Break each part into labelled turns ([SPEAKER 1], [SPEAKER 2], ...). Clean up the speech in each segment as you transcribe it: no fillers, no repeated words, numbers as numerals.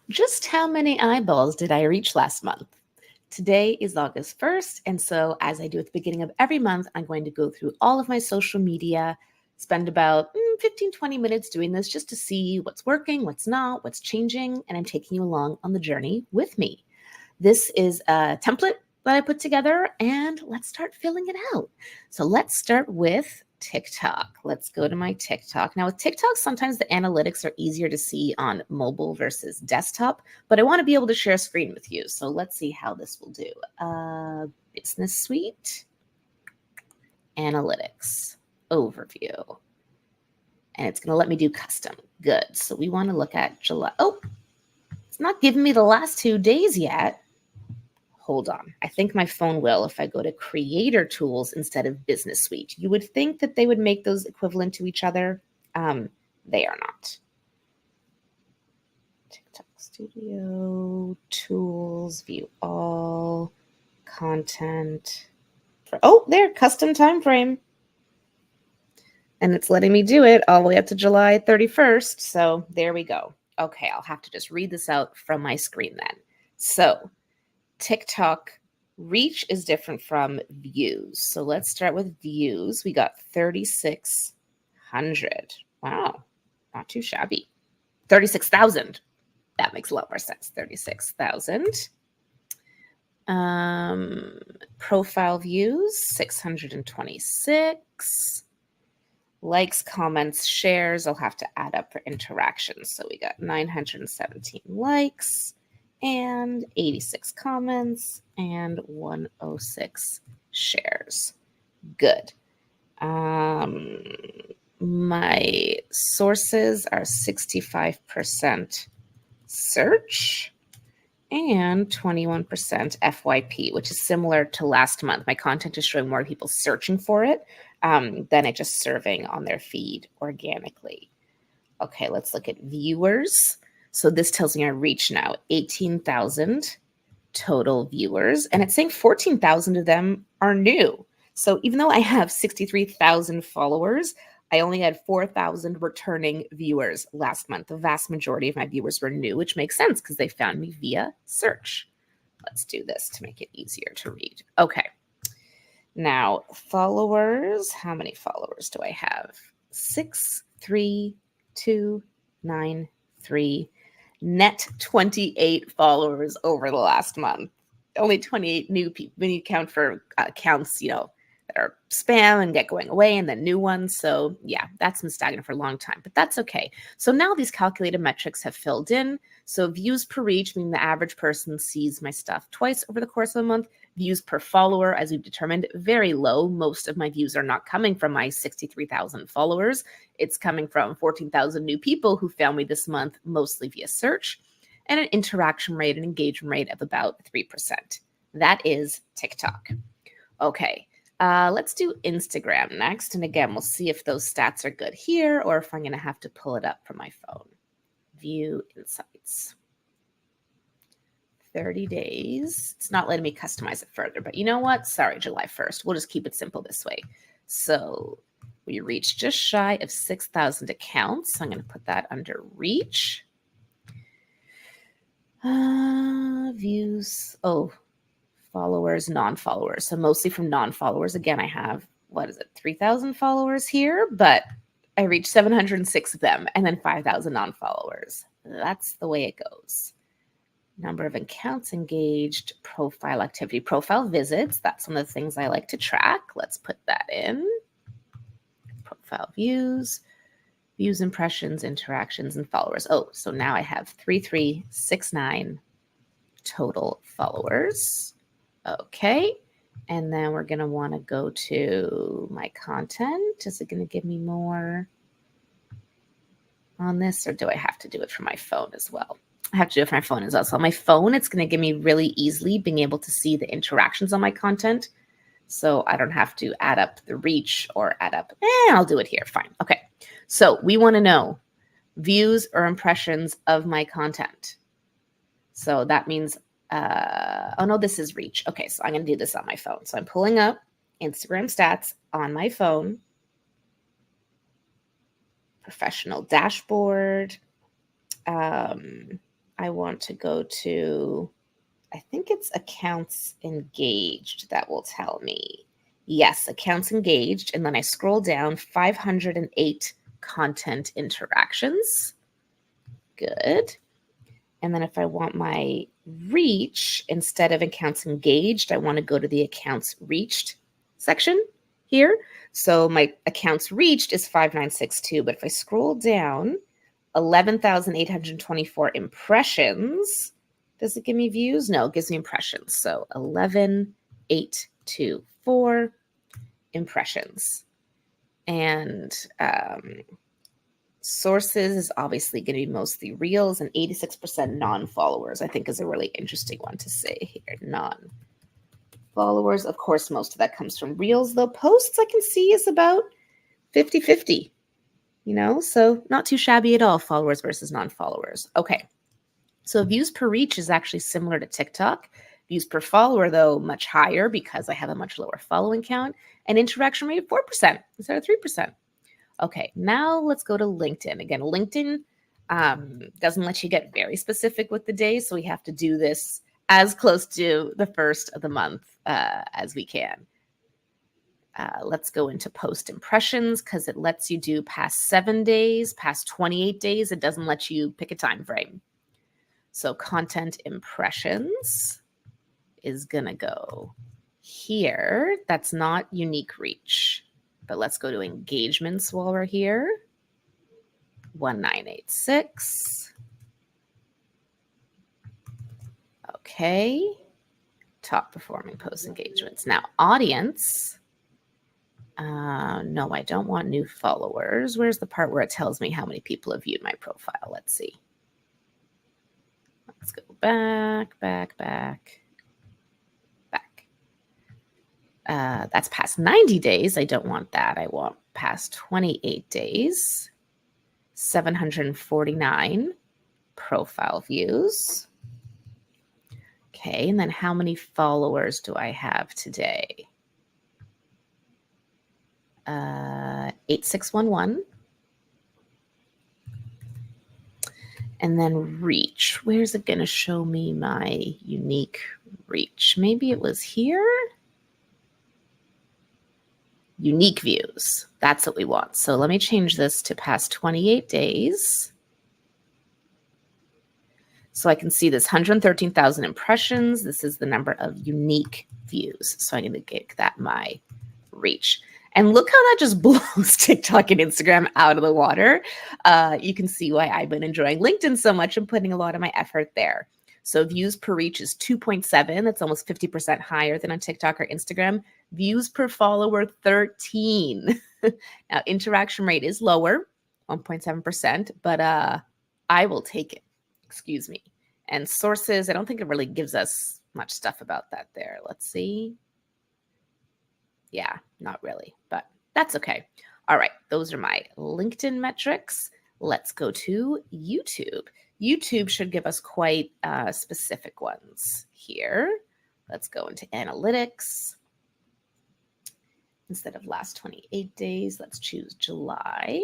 [SPEAKER 1] Just how many eyeballs did I reach last month? Today is August 1st, and so as I do at the beginning of every month, I'm going to go through all of my social media, spend about 15, 20 minutes doing this just to see what's working, what's not, what's changing, and I'm taking you along on the journey with me. This is a template that I put together, and let's start filling it out. So let's start with TikTok. Let's go to my TikTok. Now, with TikTok, sometimes the analytics are easier to see on mobile versus desktop, but I want to be able to share a screen with you. So let's see how this will do. Business Suite, Analytics, Overview, and it's going to let me do custom. Good. So we want to look at July. Oh, it's not giving me the last 2 days yet. Hold on. I think my phone will if I go to Creator Tools instead of Business Suite. You would think that they would make those equivalent to each other. They are not. TikTok Studio, Tools, View All, Content. Oh, there, custom time frame. And it's letting me do it all the way up to July 31st. So there we go. Okay, I'll have to just read this out from my screen then. So TikTok reach is different from views. So let's start with views. We got 3,600. Wow, not too shabby. 36,000. That makes a lot more sense. 36,000. Profile views, 626. Likes, comments, shares, I'll have to add up for interactions. So we got 917 likes and 86 comments and 106 shares. Good. My sources are 65% search and 21% FYP, which is similar to last month. My content is showing more people searching for it than it just serving on their feed organically. Okay, let's look at viewers. So this tells me our reach now, 18,000 total viewers, and it's saying 14,000 of them are new. So even though I have 63,000 followers, I only had 4,000 returning viewers last month. The vast majority of my viewers were new, which makes sense because they found me via search. Let's do this to make it easier to read. Okay. Now, followers, how many followers do I have? 63293. Net 28 followers over the last month. Only 28 new people when you count for accounts, that are spam and get going away and then new ones. So yeah, that's been stagnant for a long time, but that's okay. So now these calculated metrics have filled in. So views per reach, meaning the average person sees my stuff twice over the course of a month. Views per follower, as we've determined, very low. Most of my views are not coming from my 63,000 followers. It's coming from 14,000 new people who found me this month, mostly via search, and an interaction rate and engagement rate of about 3%. That is TikTok. Okay, let's do Instagram next. And again, we'll see if those stats are good here or if I'm going to have to pull it up from my phone. View insights. 30 days. It's not letting me customize it further, but you know what? Sorry, July 1st. We'll just keep it simple this way. So we reached just shy of 6,000 accounts. So I'm going to put that under reach. Views. Oh, followers, non-followers. So mostly from non-followers. Again, I have, 3,000 followers here, but I reached 706 of them and then 5,000 non-followers. That's the way it goes. Number of accounts engaged, profile activity, profile visits. That's one of the things I like to track. Let's put that in. Profile views, impressions, interactions, and followers. Oh, so now I have 3,369 total followers. Okay. And then we're going to want to go to my content. Is it going to give me more on this, or do I have to do it from my phone as well? I have to do it from my phone as well. So on my phone, it's going to give me really easily being able to see the interactions on my content. So I don't have to add up the reach or add up. I'll do it here. Fine. Okay. So we want to know views or impressions of my content. So that means, oh no, this is reach. Okay. So I'm going to do this on my phone. So I'm pulling up Instagram stats on my phone. Professional dashboard. I want to go to, I think it's accounts engaged that will tell me. Yes, accounts engaged. And then I scroll down, 508 content interactions. Good. And then if I want my reach, instead of accounts engaged, I want to go to the accounts reached section here. So my accounts reached is 5962. But if I scroll down, 11,824 impressions. Does it give me views? No, it gives me impressions. So 11,824 impressions. And sources is obviously going to be mostly reels, and 86% non-followers, I think, is a really interesting one to say here. Non-followers. Of course, most of that comes from reels, though posts I can see is about 50-50. So not too shabby at all, followers versus non-followers. Okay, so views per reach is actually similar to TikTok. Views per follower, though, much higher because I have a much lower following count, and interaction rate of 4% instead of 3%. Okay, now let's go to LinkedIn. Again, LinkedIn doesn't let you get very specific with the day, so we have to do this as close to the first of the month as we can. Let's go into post impressions because it lets you do past 7 days, past 28 days. It doesn't let you pick a time frame. So content impressions is going to go here. That's not unique reach. But let's go to engagements while we're here. 1986. Okay. Top performing post engagements. Now, audience. No, I don't want new followers. Where's the part where it tells me how many people have viewed my profile? Let's see. Let's go back. That's past 90 days. I don't want that. I want past 28 days. 749 profile views. Okay, and then how many followers do I have today? 8611. And then reach. Where's it going to show me my unique reach? Maybe it was here. Unique views. That's what we want. So let me change this to past 28 days. So I can see this 113,000 impressions. This is the number of unique views. So I'm going to make that my reach. And look how that just blows TikTok and Instagram out of the water. You can see why I've been enjoying LinkedIn so much and putting a lot of my effort there. So views per reach is 2.7. That's almost 50% higher than on TikTok or Instagram. Views per follower, 13. Now, interaction rate is lower, 1.7%, but I will take it. Excuse me. And sources, I don't think it really gives us much stuff about that there. Let's see. Yeah, not really, but that's okay. All right, those are my LinkedIn metrics. Let's go to YouTube. YouTube should give us quite specific ones here. Let's go into analytics. Instead of last 28 days, let's choose July.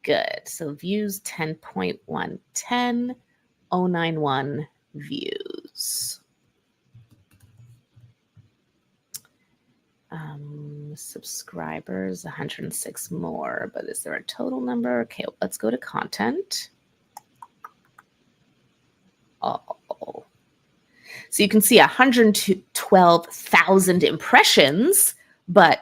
[SPEAKER 1] Good. So views 10.110, 091 views. Subscribers, 106 more, but is there a total number? Okay, let's go to content. Oh, so you can see 112,000 impressions, but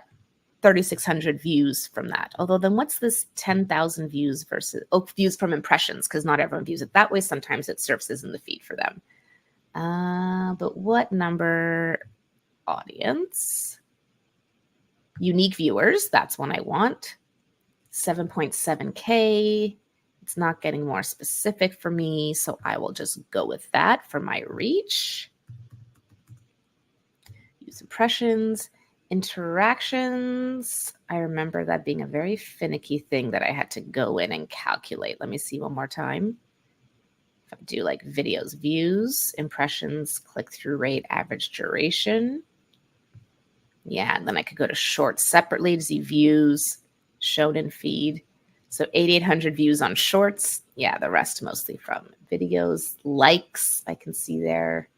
[SPEAKER 1] 3,600 views from that. Although then what's this 10,000 views versus, views from impressions, because not everyone views it that way. Sometimes it surfaces in the feed for them. But what number? Audience. Unique viewers, that's one I want. 7.7K. It's not getting more specific for me, so I will just go with that for my reach. Use impressions. Interactions. I remember that being a very finicky thing that I had to go in and calculate. Let me see one more time. If I do like videos, views, impressions, click-through rate, average duration. Yeah, and then I could go to shorts separately to see views shown in feed. So 8,800 views on shorts. Yeah, the rest mostly from videos. Likes, I can see there.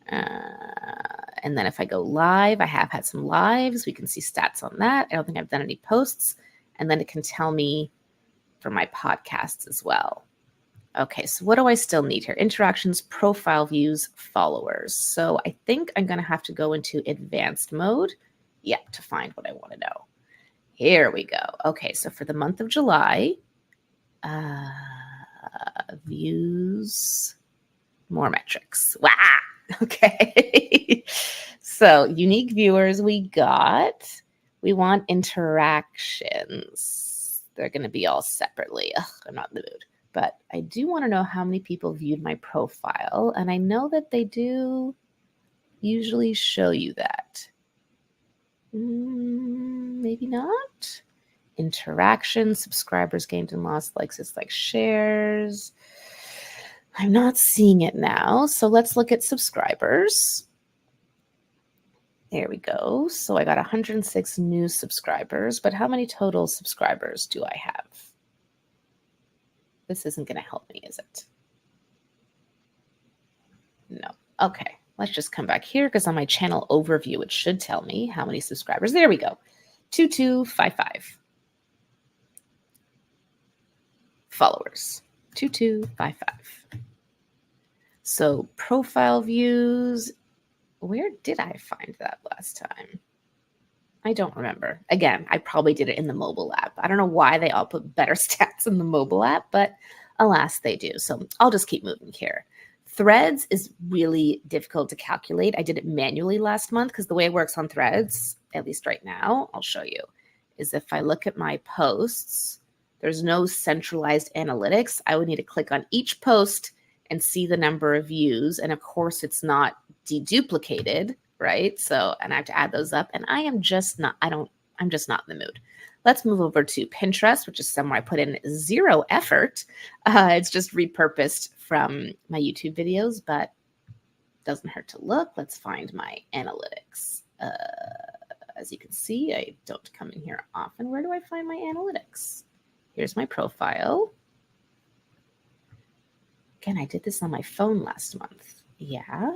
[SPEAKER 1] And then if I go live, I have had some lives. We can see stats on that. I don't think I've done any posts. And then it can tell me for my podcasts as well. Okay, so what do I still need here? Interactions, profile views, followers. So I think I'm going to have to go into advanced mode, to find what I want to know. Here we go. Okay, so for the month of July, views, more metrics. Wow. Okay. So unique viewers we want interactions. They're going to be all separately. Ugh, I'm not in the mood. But I do want to know how many people viewed my profile. And I know that they do usually show you that. Maybe not. Interactions, subscribers gained and lost, likes, dislikes, shares. I'm not seeing it now. So let's look at subscribers. There we go. So I got 106 new subscribers, but how many total subscribers do I have? This isn't going to help me, is it? No. Okay. Let's just come back here because on my channel overview, it should tell me how many subscribers. There we go. 2255. Followers. 2255. So profile views. Where did I find that last time? I don't remember. Again, I probably did it in the mobile app. I don't know why they all put better stats in the mobile app, but alas, they do. So I'll just keep moving here. Threads is really difficult to calculate. I did it manually last month because the way it works on Threads, at least right now, I'll show you, is if I look at my posts, there's no centralized analytics. I would need to click on each post and see the number of views. And of course, it's not deduplicated, right? So, and I have to add those up. And I'm just not in the mood. Let's move over to Pinterest, which is somewhere I put in zero effort. It's just repurposed from my YouTube videos, but doesn't hurt to look. Let's find my analytics. As you can see, I don't come in here often. Where do I find my analytics? Here's my profile. Again, I did this on my phone last month. Yeah.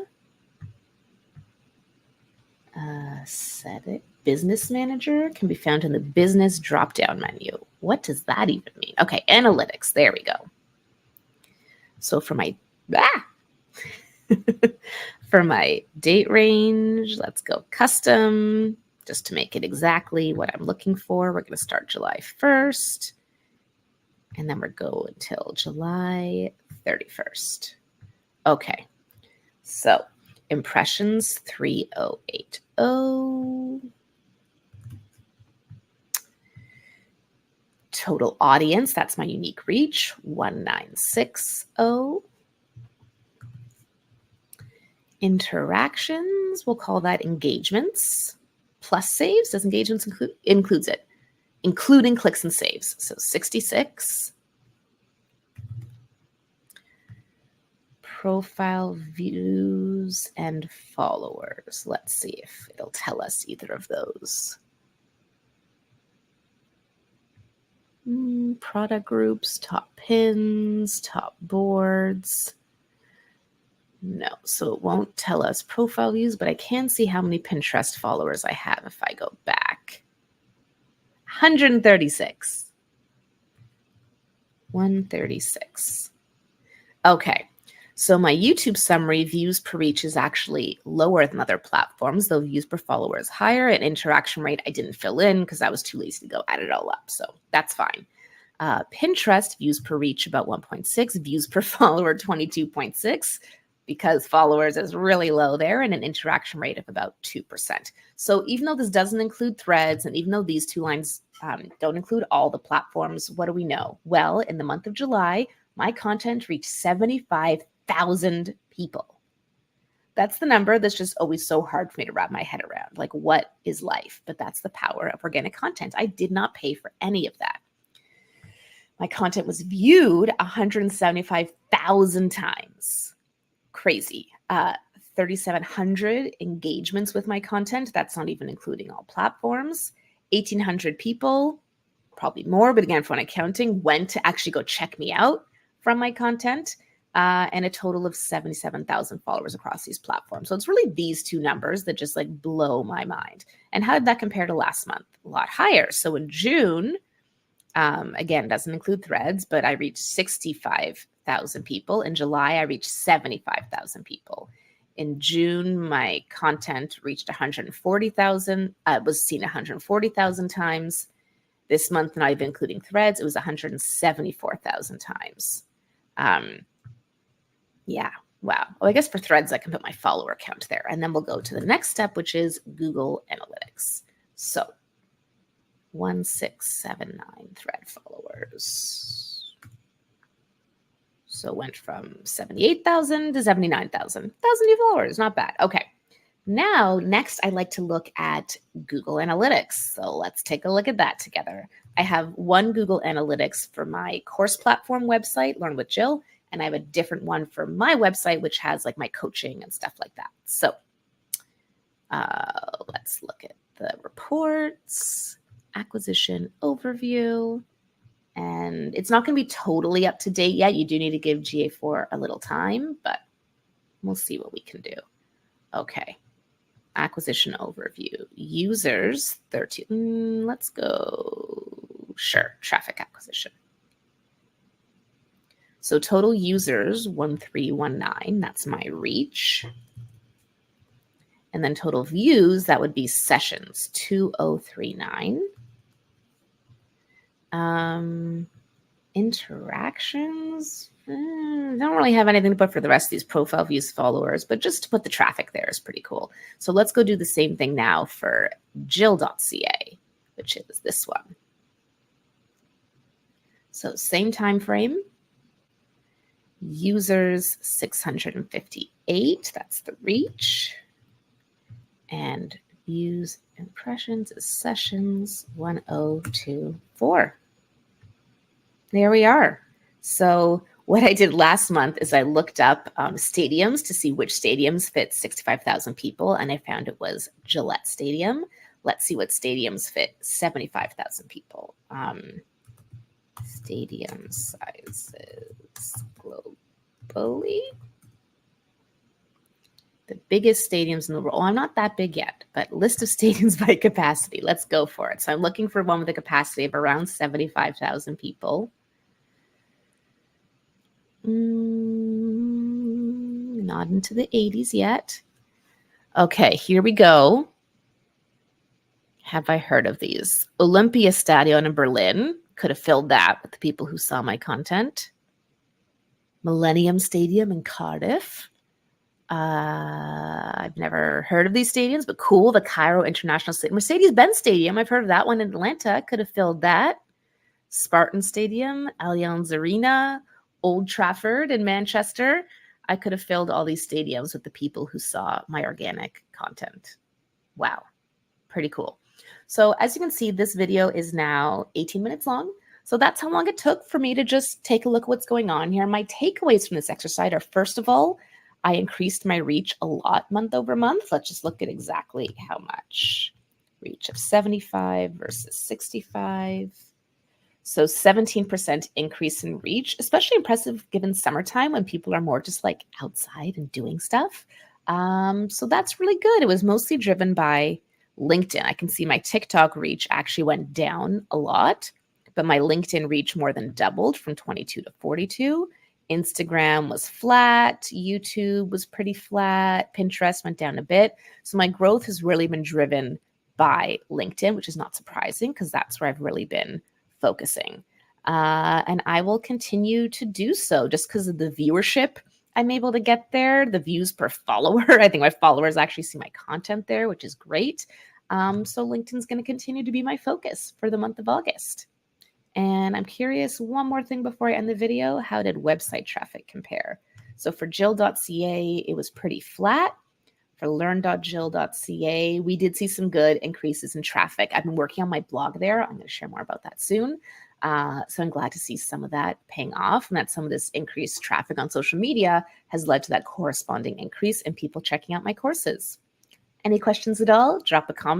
[SPEAKER 1] Set it. Business manager can be found in the business drop-down menu. What does that even mean? Okay, analytics. There we go. So for my for my date range, let's go custom just to make it exactly what I'm looking for. We're going to start July 1st. And then we're go until July 31st. Okay. So impressions 3080. Total audience, that's my unique reach, 1960. Interactions, we'll call that engagements. Plus saves, does engagements includes it, including clicks and saves. So 66. Profile views and followers. Let's see if it'll tell us either of those. Product groups, top pins, top boards. No, so it won't tell us profile views, but I can see how many Pinterest followers I have if I go back. 136. 136. Okay. So my YouTube summary views per reach is actually lower than other platforms, though views per follower is higher, and interaction rate I didn't fill in because I was too lazy to go add it all up. So that's fine. Pinterest views per reach about 1.6, views per follower 22.6, because followers is really low there, and an interaction rate of about 2%. So even though this doesn't include Threads, and even though these two lines don't include all the platforms, what do we know? Well, in the month of July, my content reached 75,000 people. That's the number that's just always so hard for me to wrap my head around. Like, what is life? But that's the power of organic content. I did not pay for any of that. My content was viewed 175,000 times. Crazy. 3,700 engagements with my content. That's not even including all platforms. 1,800 people probably more, but again, for accounting, went to actually go check me out from my content, and a total of 77,000 followers across these platforms. So it's really these two numbers that just like blow my mind. And how did that compare to last month? A lot higher. So in June, again, doesn't include threads, but I reached 65,000 people. In July, I reached 75,000 people. In June, my content reached 140,000, was seen 140,000 times. This month, not even including threads, it was 174,000 times. Yeah, wow. Well, I guess for threads, I can put my follower count there. And then we'll go to the next step, which is Google Analytics. So 1679 thread followers. So went from 78,000 to 79,000. 1,000 new followers, not bad. Okay. Now, next, I like to look at Google Analytics. So let's take a look at that together. I have one Google Analytics for my course platform website, Learn with Jill, and I have a different one for my website, which has like my coaching and stuff like that. So let's look at the reports, acquisition overview, and it's not going to be totally up to date yet. You do need to give GA4 a little time, but we'll see what we can do. Okay. Acquisition overview. Users, 13. Let's go. Sure. Traffic acquisition. So total users, 1319. That's my reach. And then total views, that would be sessions, 2039. Interactions, don't really have anything to put for the rest of these profile views followers, but just to put the traffic there is pretty cool. So let's go do the same thing now for Jill.ca, which is this one. So same time frame. Users 658, that's the reach. And views, impressions is sessions 1024. There we are. So what I did last month is I looked up stadiums to see which stadiums fit 65,000 people, and I found it was Gillette Stadium. Let's see what stadiums fit 75,000 people. Stadium sizes globally. The biggest stadiums in the world. Oh, I'm not that big yet, but list of stadiums by capacity. Let's go for it. So I'm looking for one with a capacity of around 75,000 people. Not into the 80s yet. Okay, here we go. Have I heard of these? Olympiastadion in Berlin. Could have filled that with the people who saw my content. Millennium Stadium in Cardiff. I've never heard of these stadiums, but cool. The Cairo International Stadium. Mercedes-Benz Stadium. I've heard of that one in Atlanta. Could have filled that. Spartan Stadium, Allianz Arena, Old Trafford in Manchester. I could have filled all these stadiums with the people who saw my organic content. Wow. Pretty cool. So as you can see, this video is now 18 minutes long. So that's how long it took for me to just take a look at what's going on here. My takeaways from this exercise are, first of all, I increased my reach a lot month over month. Let's just look at exactly how much. Reach of 75 versus 65. So 17% increase in reach, especially impressive given summertime when people are more just like outside and doing stuff. So that's really good. It was mostly driven by LinkedIn. I can see my TikTok reach actually went down a lot, but my LinkedIn reach more than doubled from 22 to 42. Instagram was flat. YouTube was pretty flat. Pinterest went down a bit. So my growth has really been driven by LinkedIn, which is not surprising because that's where I've really been focusing. And I will continue to do so just because of the viewership I'm able to get there, the views per follower. I think my followers actually see my content there, which is great. So LinkedIn's going to continue to be my focus for the month of August. And I'm curious, one more thing before I end the video, how did website traffic compare? So for Jill.ca, it was pretty flat. For learn.jill.ca, we did see some good increases in traffic. I've been working on my blog there. I'm going to share more about that soon. So I'm glad to see some of that paying off, and that some of this increased traffic on social media has led to that corresponding increase in people checking out my courses. Any questions at all? Drop a comment.